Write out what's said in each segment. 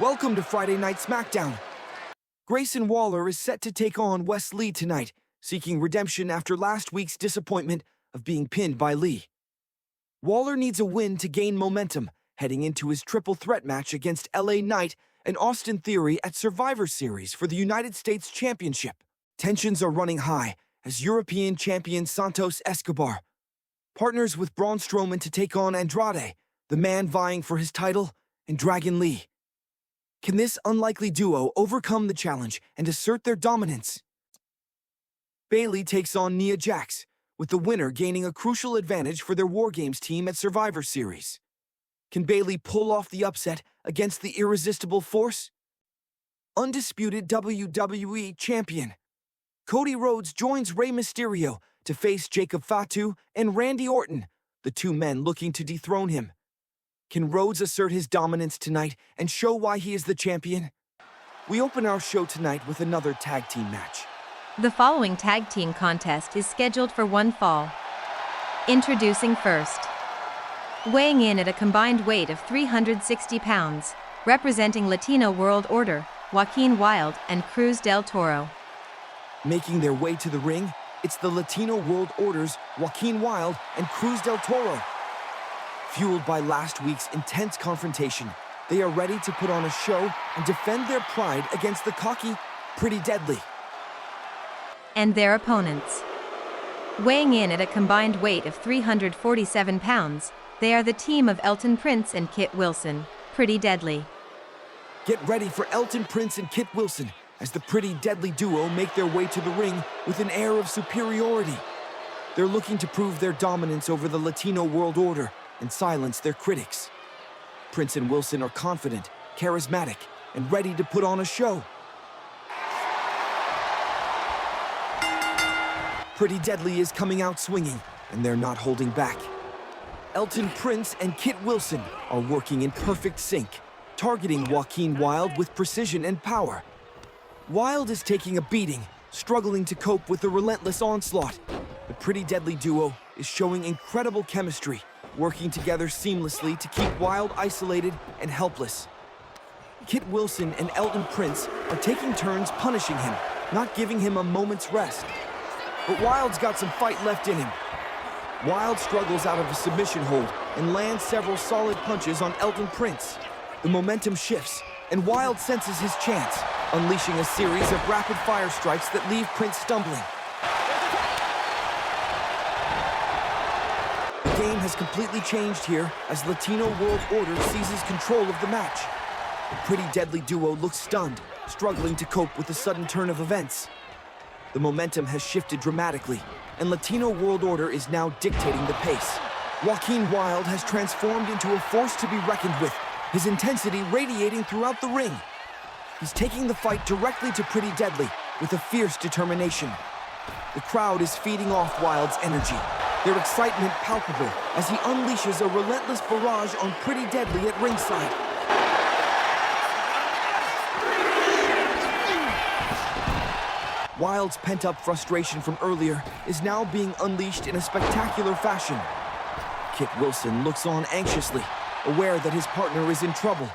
Welcome to Friday Night Smackdown. Grayson Waller is set to take on Wes Lee tonight, seeking redemption after last week's disappointment of being pinned by Lee. Waller needs a win to gain momentum, heading into his triple threat match against LA Knight and Austin Theory at Survivor Series for the United States Championship. Tensions are running high as European champion Santos Escobar partners with Braun Strowman to take on Andrade, the man vying for his title, and Dragon Lee. Can this unlikely duo overcome the challenge and assert their dominance? Bayley takes on Nia Jax, with the winner gaining a crucial advantage for their War Games team at Survivor Series. Can Bayley pull off the upset against the irresistible force? Undisputed WWE champion Cody Rhodes joins Rey Mysterio to face Fatu and Randy Orton, the two men looking to dethrone him. Can Rhodes assert his dominance tonight and show why he is the champion? We open our show tonight with another tag team match. The following tag team contest is scheduled for one fall. Introducing first. Weighing in at a combined weight of 360 pounds, representing Latino World Order, Joaquin Wilde and Cruz del Toro. Making their way to the ring, it's the Latino World Order's Joaquin Wilde and Cruz del Toro. Fueled by last week's intense confrontation, they are ready to put on a show and defend their pride against the cocky, Pretty Deadly. And their opponents. Weighing in at a combined weight of 347 pounds, they are the team of Elton Prince and Kit Wilson, Pretty Deadly. Get ready for Elton Prince and Kit Wilson as the Pretty Deadly duo make their way to the ring with an air of superiority. They're looking to prove their dominance over the Latino World Order and silence their critics. Prince and Wilson are confident, charismatic, and ready to put on a show. Pretty Deadly is coming out swinging, and they're not holding back. Elton Prince and Kit Wilson are working in perfect sync, targeting Joaquin Wilde with precision and power. Wilde is taking a beating, struggling to cope with the relentless onslaught. The Pretty Deadly duo is showing incredible chemistry, working together seamlessly to keep Wilde isolated and helpless. Kit Wilson and Elton Prince are taking turns punishing him, not giving him a moment's rest. But Wilde's got some fight left in him. Wilde struggles out of a submission hold and lands several solid punches on Elton Prince. The momentum shifts, and Wilde senses his chance, unleashing a series of rapid-fire strikes that leave Prince stumbling. The game has completely changed here as Latino World Order seizes control of the match. The Pretty Deadly duo looks stunned, struggling to cope with the sudden turn of events. The momentum has shifted dramatically, and Latino World Order is now dictating the pace. Joaquin Wilde has transformed into a force to be reckoned with, his intensity radiating throughout the ring. He's taking the fight directly to Pretty Deadly with a fierce determination. The crowd is feeding off Wilde's energy, their excitement palpable as he unleashes a relentless barrage on Pretty Deadly at ringside. Wilde's pent-up frustration from earlier is now being unleashed in a spectacular fashion. Kit Wilson looks on anxiously, aware that his partner is in trouble.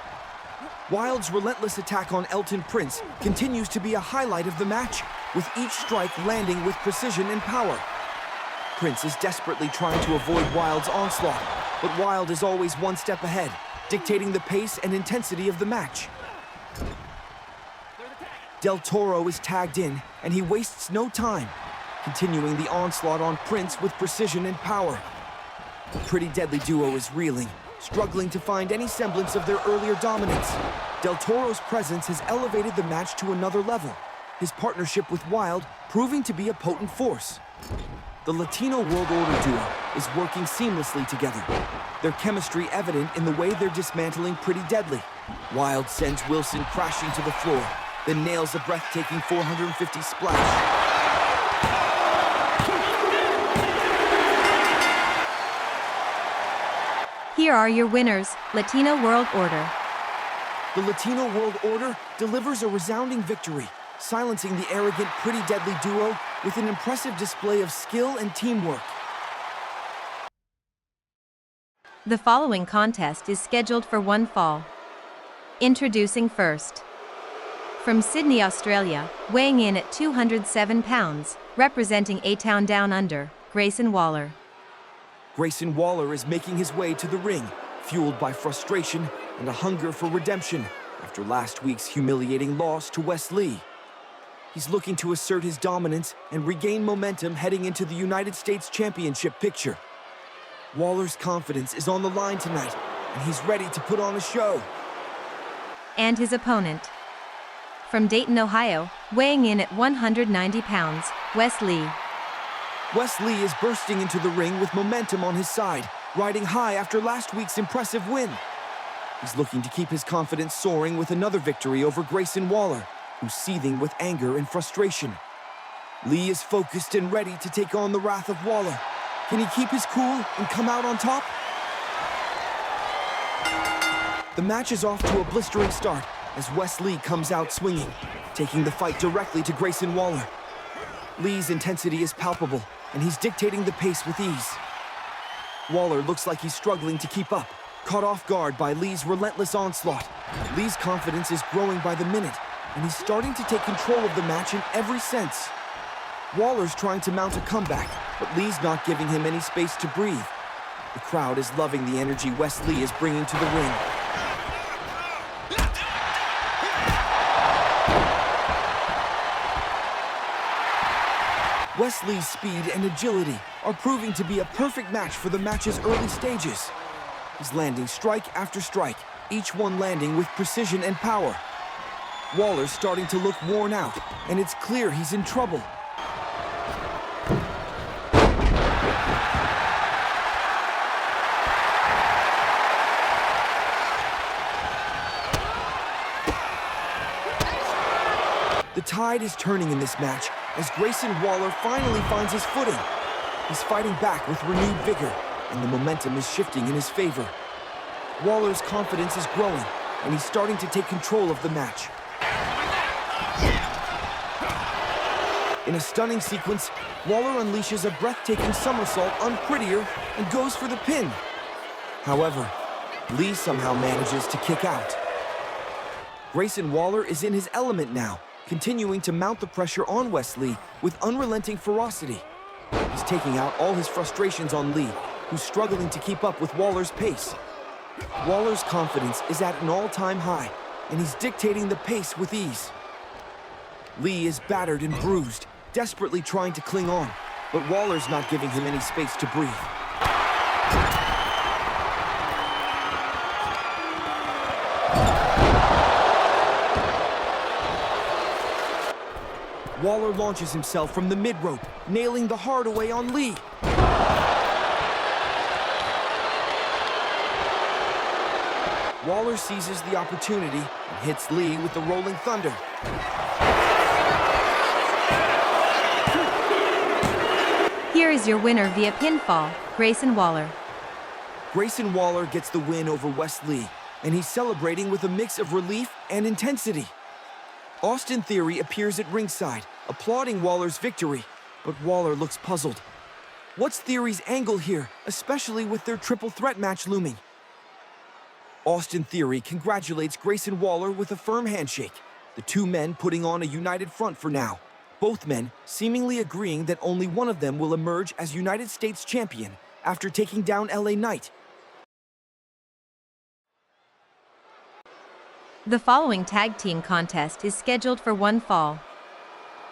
Wilde's relentless attack on Elton Prince continues to be a highlight of the match, with each strike landing with precision and power. Prince is desperately trying to avoid Wilde's onslaught, but Wilde is always one step ahead, dictating the pace and intensity of the match. Del Toro is tagged in, and he wastes no time, continuing the onslaught on Prince with precision and power. The Pretty Deadly duo is reeling, struggling to find any semblance of their earlier dominance. Del Toro's presence has elevated the match to another level, his partnership with Wilde proving to be a potent force. The Latino World Order duo is working seamlessly together, their chemistry evident in the way they're dismantling Pretty Deadly. Wilde sends Wilson crashing to the floor, then nails a breathtaking 450 splash. Here are your winners, Latino World Order. The Latino World Order delivers a resounding victory, silencing the arrogant Pretty Deadly duo with an impressive display of skill and teamwork. The following contest is scheduled for one fall. Introducing first. From Sydney, Australia, weighing in at 207 pounds, representing A-Town Down Under, Grayson Waller. Grayson Waller is making his way to the ring, fueled by frustration and a hunger for redemption after last week's humiliating loss to Wes Lee. He's looking to assert his dominance and regain momentum heading into the United States Championship picture. Waller's confidence is on the line tonight, and he's ready to put on a show. And his opponent. From Dayton, Ohio, weighing in at 190 pounds, Wes Lee. Wes Lee is bursting into the ring with momentum on his side, riding high after last week's impressive win. He's looking to keep his confidence soaring with another victory over Grayson Waller, who's seething with anger and frustration. Lee is focused and ready to take on the wrath of Waller. Can he keep his cool and come out on top? The match is off to a blistering start as Wes Lee comes out swinging, taking the fight directly to Grayson Waller. Lee's intensity is palpable, and he's dictating the pace with ease. Waller looks like he's struggling to keep up, caught off guard by Lee's relentless onslaught. Lee's confidence is growing by the minute, and he's starting to take control of the match in every sense. Waller's trying to mount a comeback, but Lee's not giving him any space to breathe. The crowd is loving the energy Wes Lee is bringing to the ring. Wes Lee's speed and agility are proving to be a perfect match for the match's early stages. He's landing strike after strike, each one landing with precision and power. Waller's starting to look worn out, and it's clear he's in trouble. The tide is turning in this match as Grayson Waller finally finds his footing. He's fighting back with renewed vigor, and the momentum is shifting in his favor. Waller's confidence is growing, and he's starting to take control of the match. In a stunning sequence, Waller unleashes a breathtaking somersault on Prettier and goes for the pin. However, Lee somehow manages to kick out. Grayson Waller is in his element now, continuing to mount the pressure on Wes Lee with unrelenting ferocity. He's taking out all his frustrations on Lee, who's struggling to keep up with Waller's pace. Waller's confidence is at an all-time high, and he's dictating the pace with ease. Lee is battered and bruised, desperately trying to cling on, but Waller's not giving him any space to breathe. Waller launches himself from the mid-rope, nailing the hard away on Lee. Waller seizes the opportunity and hits Lee with the Rolling Thunder. Here is your winner via pinfall, Grayson Waller. Grayson Waller gets the win over Wes Lee, and he's celebrating with a mix of relief and intensity. Austin Theory appears at ringside, applauding Waller's victory, but Waller looks puzzled. What's Theory's angle here, especially with their triple threat match looming? Austin Theory congratulates Grayson Waller with a firm handshake, the two men putting on a united front for now, both men seemingly agreeing that only one of them will emerge as United States champion after taking down LA Knight. The following tag team contest is scheduled for one fall.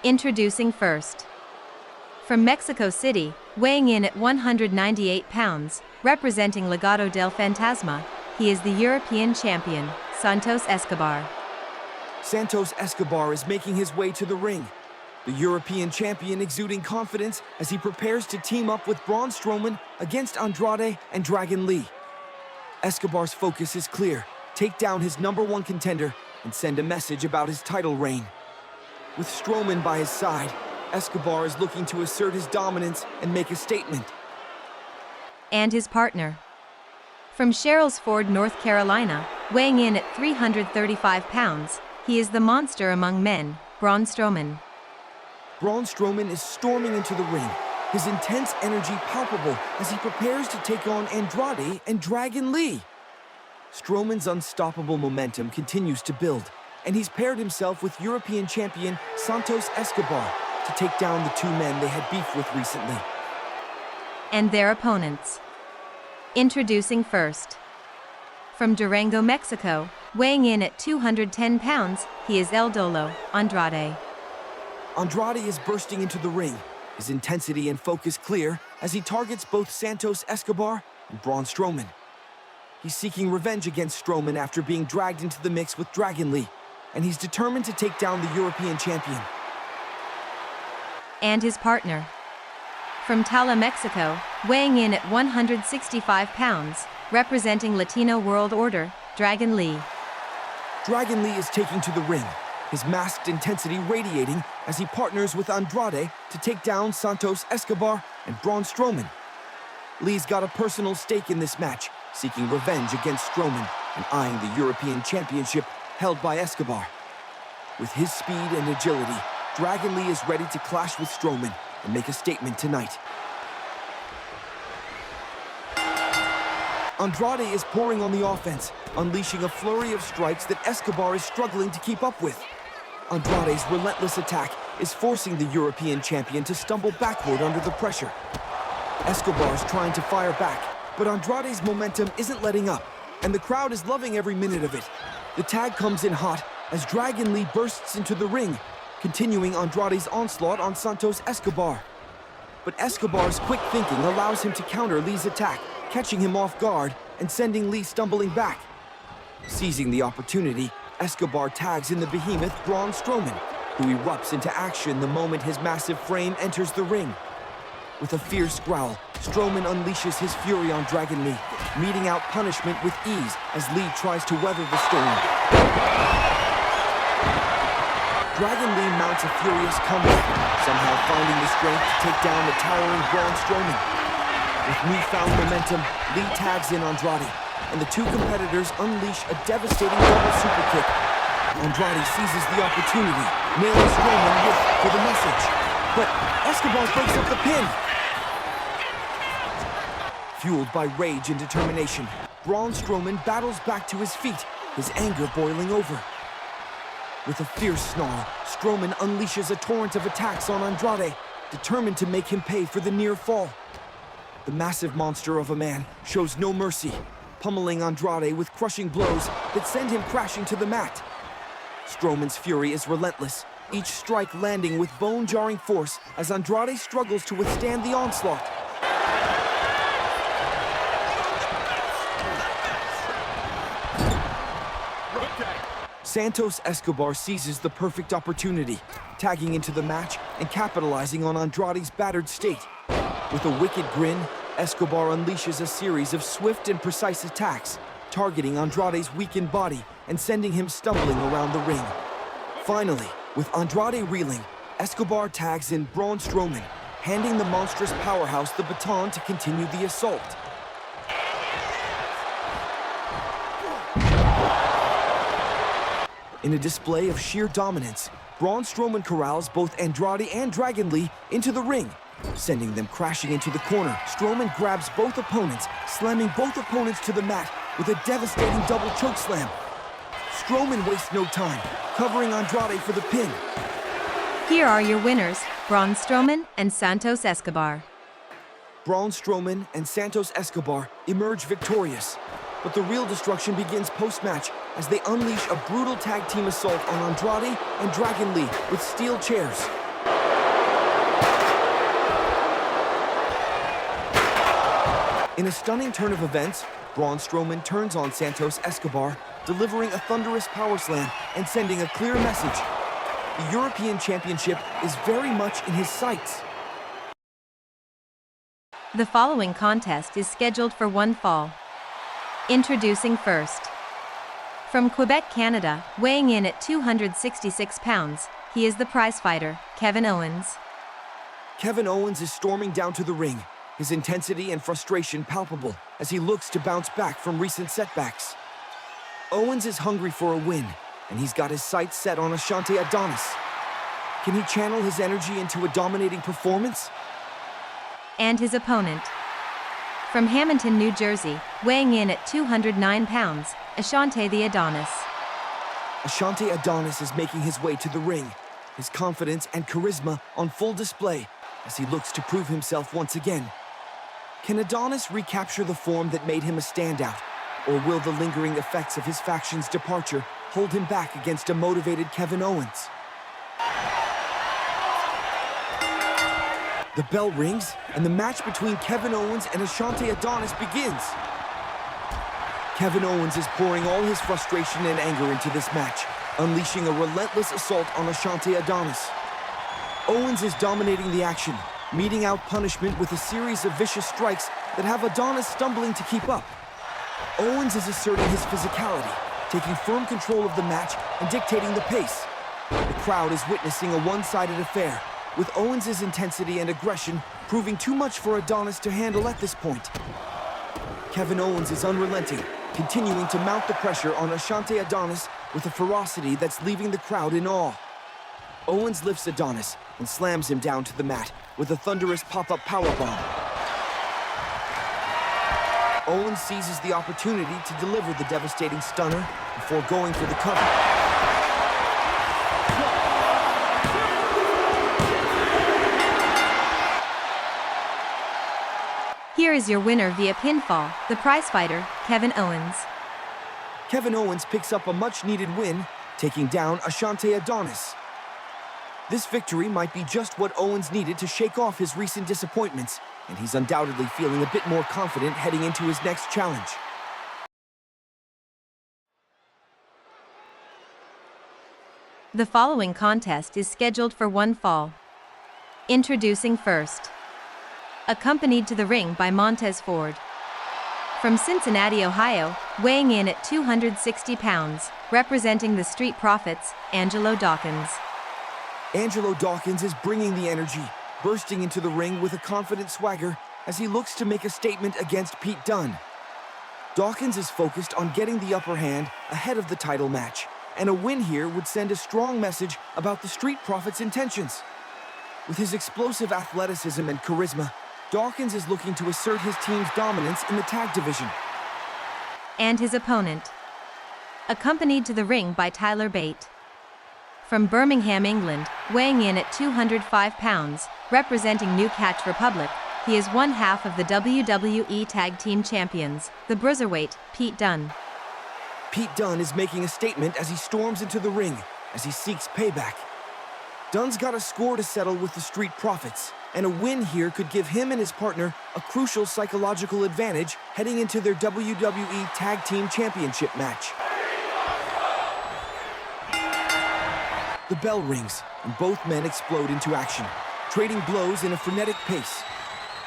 Introducing first. From Mexico City, weighing in at 198 pounds, representing Legado del Fantasma, he is the European champion, Santos Escobar. Santos Escobar is making his way to the ring, the European champion exuding confidence as he prepares to team up with Braun Strowman against Andrade and Dragon Lee. Escobar's focus is clear: take down his #1 contender and send a message about his title reign. With Strowman by his side, Escobar is looking to assert his dominance and make a statement. And his partner. From Sherrills-Ford, North Carolina, weighing in at 335 pounds, he is the monster among men, Braun Strowman. Braun Strowman is storming into the ring, his intense energy palpable as he prepares to take on Andrade and Dragon Lee. Strowman's unstoppable momentum continues to build, and he's paired himself with European champion Santos Escobar to take down the two men they had beef with recently. And their opponents. Introducing first. From Durango, Mexico, weighing in at 210 pounds, he is El Dolo, Andrade. Andrade is bursting into the ring, his intensity and focus clear as he targets both Santos Escobar and Braun Strowman. He's seeking revenge against Strowman after being dragged into the mix with Dragon Lee, and he's determined to take down the European champion. And his partner. From Tala, Mexico, weighing in at 165 pounds, representing Latino World Order, Dragon Lee. Dragon Lee is taking to the ring, his masked intensity radiating as he partners with Andrade to take down Santos Escobar and Braun Strowman. Lee's got a personal stake in this match, seeking revenge against Strowman and eyeing the European Championship held by Escobar. With his speed and agility, Dragon Lee is ready to clash with Strowman and make a statement tonight. Andrade is pouring on the offense, unleashing a flurry of strikes that Escobar is struggling to keep up with. Andrade's relentless attack is forcing the European champion to stumble backward under the pressure. Escobar is trying to fire back, but Andrade's momentum isn't letting up, and the crowd is loving every minute of it. The tag comes in hot as Dragon Lee bursts into the ring, continuing Andrade's onslaught on Santos Escobar. But Escobar's quick thinking allows him to counter Lee's attack, catching him off guard and sending Lee stumbling back. Seizing the opportunity, Escobar tags in the behemoth Braun Strowman, who erupts into action the moment his massive frame enters the ring. With a fierce growl, Strowman unleashes his fury on Dragon Lee, meting out punishment with ease as Lee tries to weather the storm. Dragon Lee mounts a furious comeback, somehow finding the strength to take down the towering Braun Strowman. With newfound momentum, Lee tags in Andrade, and the two competitors unleash a devastating double super kick. Andrade seizes the opportunity, nailing Strowman for the message. But Escobar breaks up the pin. Fueled by rage and determination, Braun Strowman battles back to his feet, his anger boiling over. With a fierce snarl, Strowman unleashes a torrent of attacks on Andrade, determined to make him pay for the near fall. The massive monster of a man shows no mercy, pummeling Andrade with crushing blows that send him crashing to the mat. Strowman's fury is relentless, each strike landing with bone-jarring force as Andrade struggles to withstand the onslaught. Santos Escobar seizes the perfect opportunity, tagging into the match and capitalizing on Andrade's battered state. With a wicked grin, Escobar unleashes a series of swift and precise attacks, targeting Andrade's weakened body and sending him stumbling around the ring. Finally, with Andrade reeling, Escobar tags in Braun Strowman, handing the monstrous powerhouse the baton to continue the assault. In a display of sheer dominance, Braun Strowman corrals both Andrade and Dragon Lee into the ring, sending them crashing into the corner. Strowman grabs both opponents, slamming both opponents to the mat with a devastating double chokeslam. Strowman wastes no time, covering Andrade for the pin. Here are your winners, Braun Strowman and Santos Escobar. Braun Strowman and Santos Escobar emerge victorious, but the real destruction begins post-match as they unleash a brutal tag team assault on Andrade and Dragon Lee with steel chairs. In a stunning turn of events, Braun Strowman turns on Santos Escobar, delivering a thunderous power slam and sending a clear message. The European Championship is very much in his sights. The following contest is scheduled for one fall. Introducing first. From Quebec, Canada, weighing in at 266 pounds, he is the prizefighter, Kevin Owens. Kevin Owens is storming down to the ring, his intensity and frustration palpable as he looks to bounce back from recent setbacks. Owens is hungry for a win, and he's got his sights set on Ashante Adonis. Can he channel his energy into a dominating performance? And his opponent. From Hamilton, New Jersey, weighing in at 209 pounds, Ashante the Adonis. Ashante Adonis is making his way to the ring, his confidence and charisma on full display as he looks to prove himself once again. Can Adonis recapture the form that made him a standout, or will the lingering effects of his faction's departure hold him back against a motivated Kevin Owens? The bell rings, and the match between Kevin Owens and Ashante Adonis begins. Kevin Owens is pouring all his frustration and anger into this match, unleashing a relentless assault on Ashante Adonis. Owens is dominating the action, meting out punishment with a series of vicious strikes that have Adonis stumbling to keep up. Owens is asserting his physicality, taking firm control of the match and dictating the pace. The crowd is witnessing a one-sided affair, with Owens' intensity and aggression proving too much for Adonis to handle at this point. Kevin Owens is unrelenting, continuing to mount the pressure on Ashante Adonis with a ferocity that's leaving the crowd in awe. Owens lifts Adonis and slams him down to the mat with a thunderous pop-up powerbomb. Owens seizes the opportunity to deliver the devastating stunner before going for the cover. Here is your winner via pinfall, the prizefighter, Kevin Owens. Kevin Owens picks up a much-needed win, taking down Ashante Adonis. This victory might be just what Owens needed to shake off his recent disappointments, and he's undoubtedly feeling a bit more confident heading into his next challenge. The following contest is scheduled for one fall. Introducing first. Accompanied to the ring by Montez Ford. From Cincinnati, Ohio, weighing in at 260 pounds, representing the Street Profits, Angelo Dawkins. Angelo Dawkins is bringing the energy, bursting into the ring with a confident swagger as he looks to make a statement against Pete Dunne. Dawkins is focused on getting the upper hand ahead of the title match, and a win here would send a strong message about the Street Profits' intentions. With his explosive athleticism and charisma, Dawkins is looking to assert his team's dominance in the tag division. And his opponent. Accompanied to the ring by Tyler Bate. From Birmingham, England, weighing in at 205 pounds, representing New Catch Republic, he is one half of the WWE Tag Team Champions, the Bruiserweight, Pete Dunne. Pete Dunne is making a statement as he storms into the ring, as he seeks payback. Dunne's got a score to settle with the Street Profits, and a win here could give him and his partner a crucial psychological advantage heading into their WWE Tag Team Championship match. The bell rings, and both men explode into action, trading blows in a frenetic pace.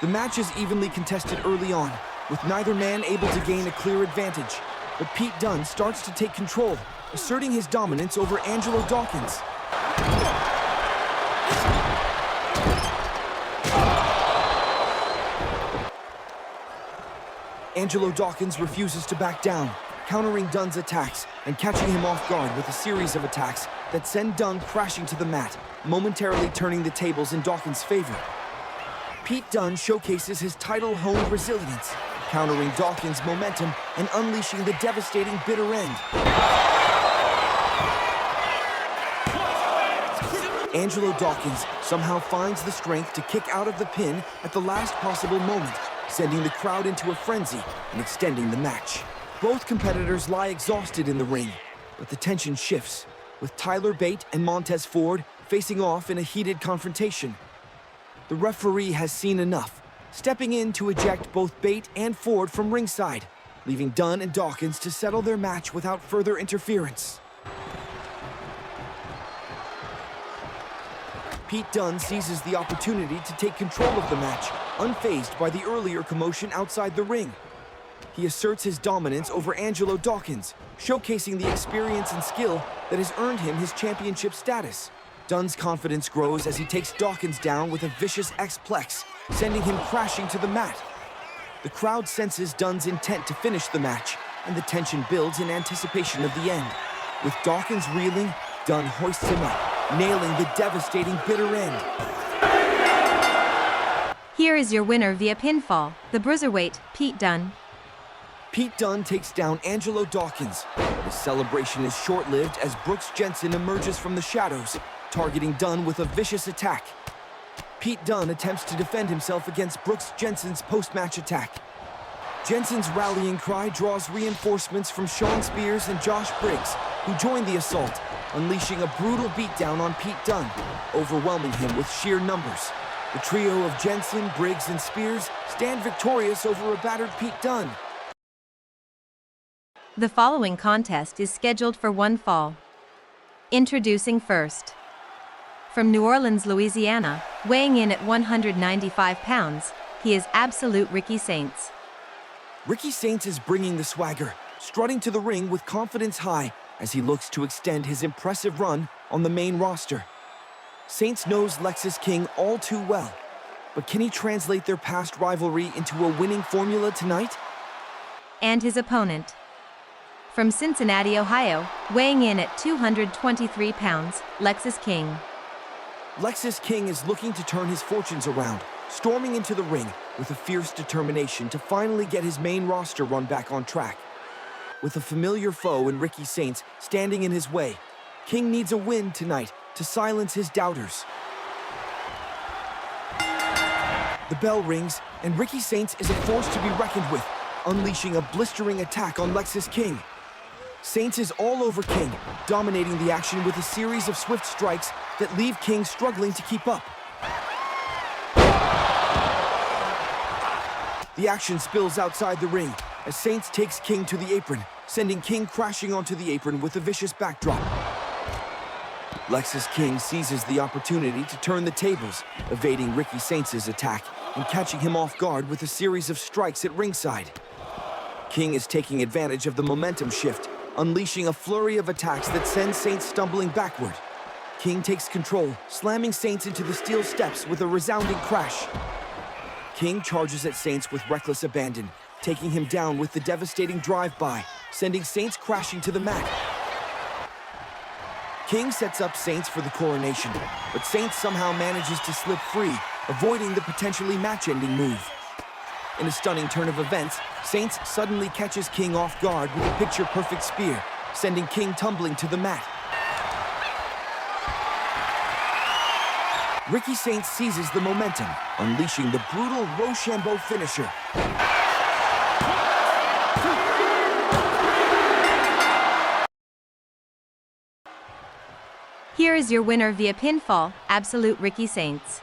The match is evenly contested early on, with neither man able to gain a clear advantage. But Pete Dunne starts to take control, asserting his dominance over Angelo Dawkins. Angelo Dawkins refuses to back down, countering Dunne's attacks and catching him off guard with a series of attacks that send Dunne crashing to the mat, momentarily turning the tables in Dawkins' favor. Pete Dunne showcases his title-honed resilience, countering Dawkins' momentum and unleashing the devastating bitter end. Angelo Dawkins somehow finds the strength to kick out of the pin at the last possible moment, sending the crowd into a frenzy and extending the match. Both competitors lie exhausted in the ring, but the tension shifts, with Tyler Bate and Montez Ford facing off in a heated confrontation. The referee has seen enough, stepping in to eject both Bate and Ford from ringside, leaving Dunne and Dawkins to settle their match without further interference. Pete Dunne seizes the opportunity to take control of the match, unfazed by the earlier commotion outside the ring. He asserts his dominance over Angelo Dawkins, showcasing the experience and skill that has earned him his championship status. Dunne's confidence grows as he takes Dawkins down with a vicious X-Plex, sending him crashing to the mat. The crowd senses Dunne's intent to finish the match, and the tension builds in anticipation of the end. With Dawkins reeling, Dunne hoists him up, nailing the devastating bitter end. Here is your winner via pinfall, the Bruiserweight, Pete Dunne. Pete Dunne takes down Angelo Dawkins. His celebration is short-lived as Brooks Jensen emerges from the shadows, targeting Dunne with a vicious attack. Pete Dunne attempts to defend himself against Brooks Jensen's post-match attack. Jensen's rallying cry draws reinforcements from Sean Spears and Josh Briggs, who join the assault, unleashing a brutal beatdown on Pete Dunne, overwhelming him with sheer numbers. The trio of Jensen, Briggs, and Spears stand victorious over a battered Pete Dunne. The following contest is scheduled for one fall. Introducing first. From New Orleans, Louisiana, weighing in at 195 pounds, he is Absolute Ricky Saints. Ricky Saints is bringing the swagger, strutting to the ring with confidence high as he looks to extend his impressive run on the main roster. Saints knows Lexus King all too well, but can he translate their past rivalry into a winning formula tonight? And his opponent. From Cincinnati, Ohio, weighing in at 223 pounds, Lexus King. Lexus King is looking to turn his fortunes around, storming into the ring with a fierce determination to finally get his main roster run back on track. With a familiar foe in Ricky Saints standing in his way, King needs a win tonight to silence his doubters. The bell rings, and Ricky Saints is a force to be reckoned with, unleashing a blistering attack on Lexus King. Saints is all over King, dominating the action with a series of swift strikes that leave King struggling to keep up. The action spills outside the ring as Saints takes King to the apron, sending King crashing onto the apron with a vicious backdrop. Lexus King seizes the opportunity to turn the tables, evading Ricky Saints' attack and catching him off guard with a series of strikes at ringside. King is taking advantage of the momentum shift, unleashing a flurry of attacks that sends Saints stumbling backward. King takes control, slamming Saints into the steel steps with a resounding crash. King charges at Saints with reckless abandon, taking him down with the devastating drive-by, sending Saints crashing to the mat. King sets up Saints for the coronation, but Saints somehow manages to slip free, avoiding the potentially match-ending move. In a stunning turn of events, Saints suddenly catches King off guard with a picture-perfect spear, sending King tumbling to the mat. Ricky Saints seizes the momentum, unleashing the brutal Rochambeau finisher. Here is your winner via pinfall, Absolute Ricky Saints.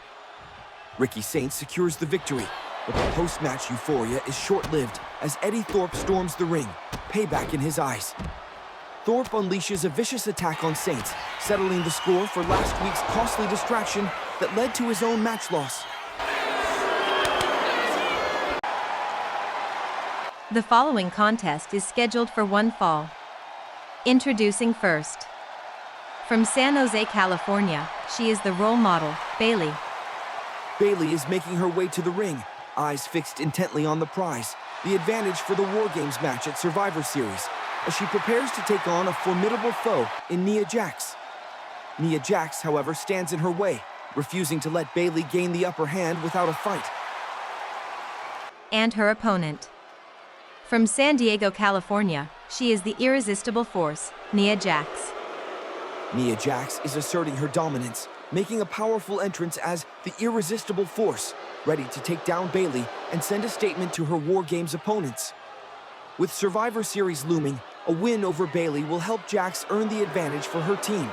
Ricky Saints secures the victory, but the post-match euphoria is short-lived as Eddie Thorpe storms the ring, payback in his eyes. Thorpe unleashes a vicious attack on Saints, settling the score for last week's costly distraction that led to his own match loss. The following contest is scheduled for one fall. Introducing first. From San Jose, California, she is the role model, Bayley. Bayley is making her way to the ring, eyes fixed intently on the prize, the advantage for the War Games match at Survivor Series, as she prepares to take on a formidable foe in Nia Jax. Nia Jax, however, stands in her way, refusing to let Bayley gain the upper hand without a fight. And her opponent. From San Diego, California, she is the irresistible force, Nia Jax. Nia Jax is asserting her dominance, making a powerful entrance as the irresistible force, ready to take down Bayley and send a statement to her War Games opponents. With Survivor Series looming, a win over Bayley will help Jax earn the advantage for her team.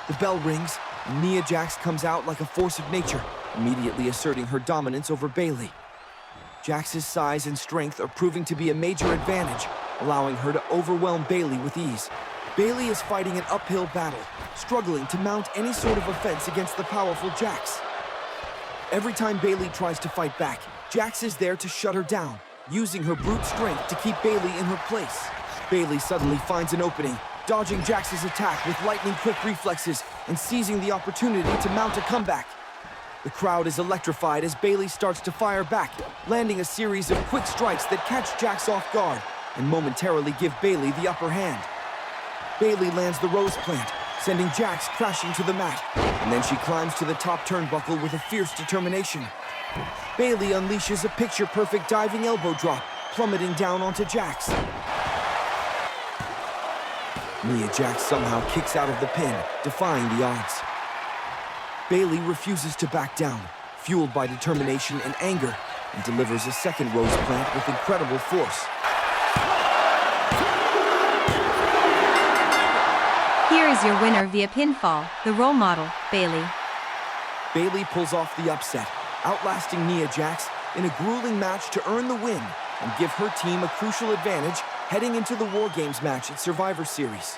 The bell rings, and Nia Jax comes out like a force of nature, immediately asserting her dominance over Bayley. Jax's size and strength are proving to be a major advantage, allowing her to overwhelm Bayley with ease. Bayley is fighting an uphill battle, struggling to mount any sort of offense against the powerful Jax. Every time Bayley tries to fight back, Jax is there to shut her down, using her brute strength to keep Bayley in her place. Bayley suddenly finds an opening, dodging Jax's attack with lightning-quick reflexes and seizing the opportunity to mount a comeback. The crowd is electrified as Bayley starts to fire back, landing a series of quick strikes that catch Jax off guard and momentarily give Bayley the upper hand. Bayley lands the Rose Plant, sending Jax crashing to the mat. And then she climbs to the top turnbuckle with a fierce determination. Bayley unleashes a picture-perfect diving elbow drop, plummeting down onto Jax. Nia Jax somehow kicks out of the pin, defying the odds. Bayley refuses to back down, fueled by determination and anger, and delivers a second Rhodes plant with incredible force. Here is your winner via pinfall, the role model, Bayley. Bayley pulls off the upset, outlasting Nia Jax in a grueling match to earn the win and give her team a crucial advantage heading into the War Games match at Survivor Series.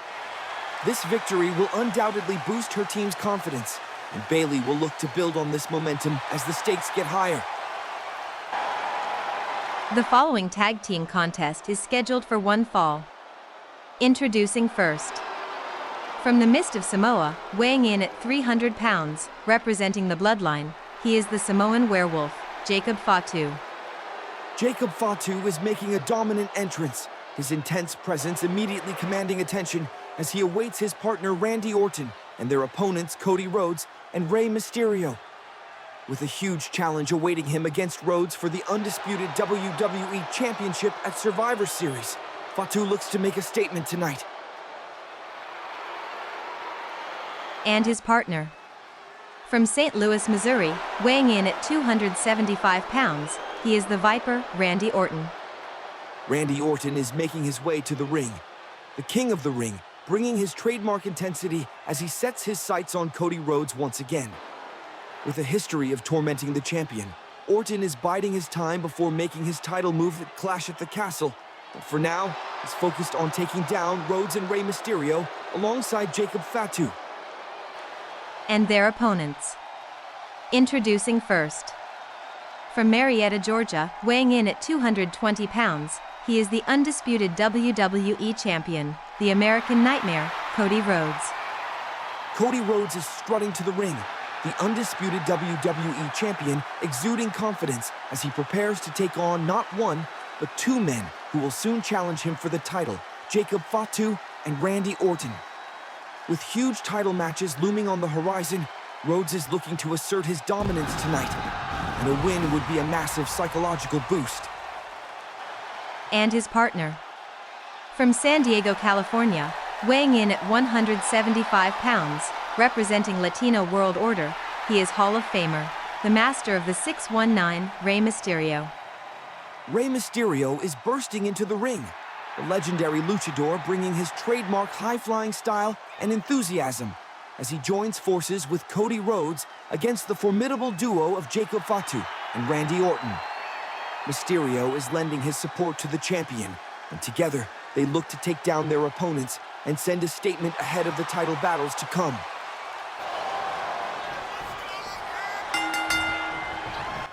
This victory will undoubtedly boost her team's confidence, and Bayley will look to build on this momentum as the stakes get higher. The following tag team contest is scheduled for one fall. Introducing first. From the Mist of Samoa, weighing in at 300 pounds, representing the bloodline, he is the Samoan werewolf, Jacob Fatu. Jacob Fatu is making a dominant entrance, his intense presence immediately commanding attention as he awaits his partner Randy Orton and their opponents Cody Rhodes and Rey Mysterio. With a huge challenge awaiting him against Rhodes for the undisputed WWE Championship at Survivor Series, Fatu looks to make a statement tonight. And his partner. From St. Louis, Missouri, weighing in at 275 pounds, he is the Viper, Randy Orton. Randy Orton is making his way to the ring. The king of the ring, bringing his trademark intensity as he sets his sights on Cody Rhodes once again. With a history of tormenting the champion, Orton is biding his time before making his title move at Clash at the Castle. But for now, he's focused on taking down Rhodes and Rey Mysterio alongside Jacob Fatu. And their opponents. Introducing first. From Marietta, Georgia, weighing in at 220 pounds, he is the undisputed WWE Champion, the American Nightmare, Cody Rhodes. Cody Rhodes is strutting to the ring, the undisputed WWE Champion exuding confidence as he prepares to take on not one, but two men who will soon challenge him for the title, Jacob Fatu and Randy Orton. With huge title matches looming on the horizon, Rhodes is looking to assert his dominance tonight, and a win would be a massive psychological boost. And his partner. From San Diego, California, weighing in at 175 pounds, representing Latino World Order, he is Hall of Famer, the master of the 619, Rey Mysterio. Rey Mysterio is bursting into the ring, the legendary luchador bringing his trademark high-flying style and enthusiasm as he joins forces with Cody Rhodes against the formidable duo of Jacob Fatu and Randy Orton. Mysterio is lending his support to the champion, and together they look to take down their opponents and send a statement ahead of the title battles to come.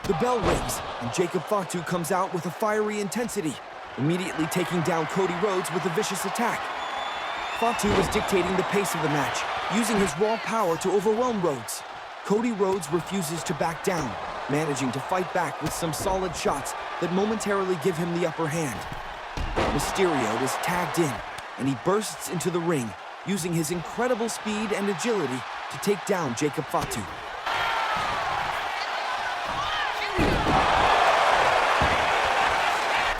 The bell rings, and Jacob Fatu comes out with a fiery intensity, immediately taking down Cody Rhodes with a vicious attack. Fatu is dictating the pace of the match, using his raw power to overwhelm Rhodes. Cody Rhodes refuses to back down, managing to fight back with some solid shots that momentarily give him the upper hand. Mysterio is tagged in, and he bursts into the ring, using his incredible speed and agility to take down Jacob Fatu.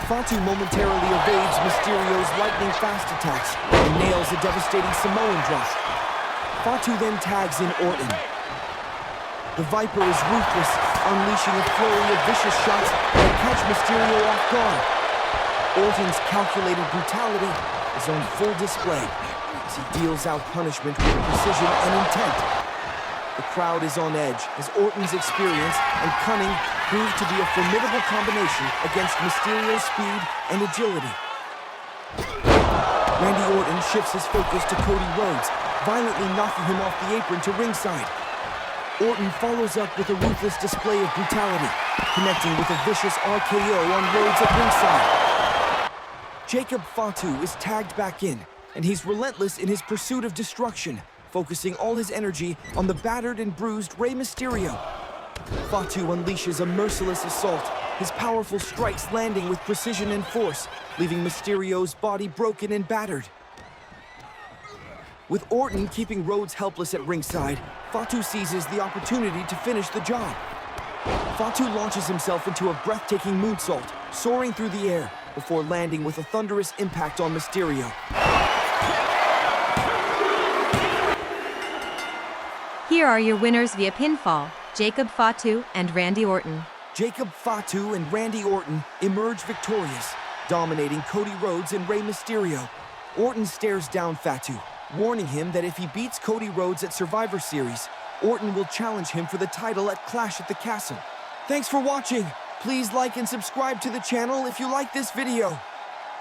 Fatu momentarily evades Mysterio's lightning-fast attacks and nails a devastating Samoan drop. Fatu then tags in Orton. The Viper is ruthless, unleashing a flurry of vicious shots that catch Mysterio off guard. Orton's calculated brutality is on full display as he deals out punishment with precision and intent. The crowd is on edge as Orton's experience and cunning prove to be a formidable combination against Mysterio's speed and agility. Randy Orton shifts his focus to Cody Rhodes, violently knocking him off the apron to ringside. Orton follows up with a ruthless display of brutality, connecting with a vicious RKO on Rhodes at ringside. Jacob Fatu is tagged back in, and he's relentless in his pursuit of destruction, focusing all his energy on the battered and bruised Rey Mysterio. Fatu unleashes a merciless assault, his powerful strikes landing with precision and force, leaving Mysterio's body broken and battered. With Orton keeping Rhodes helpless at ringside, Fatu seizes the opportunity to finish the job. Fatu launches himself into a breathtaking moonsault, soaring through the air, before landing with a thunderous impact on Mysterio. Here are your winners via pinfall, Jacob Fatu and Randy Orton. Jacob Fatu and Randy Orton emerge victorious, dominating Cody Rhodes and Rey Mysterio. Orton stares down Fatu, warning him that if he beats Cody Rhodes at Survivor Series, Orton will challenge him for the title at Clash at the Castle. Thanks for watching. Please like and subscribe to the channel if you like this video.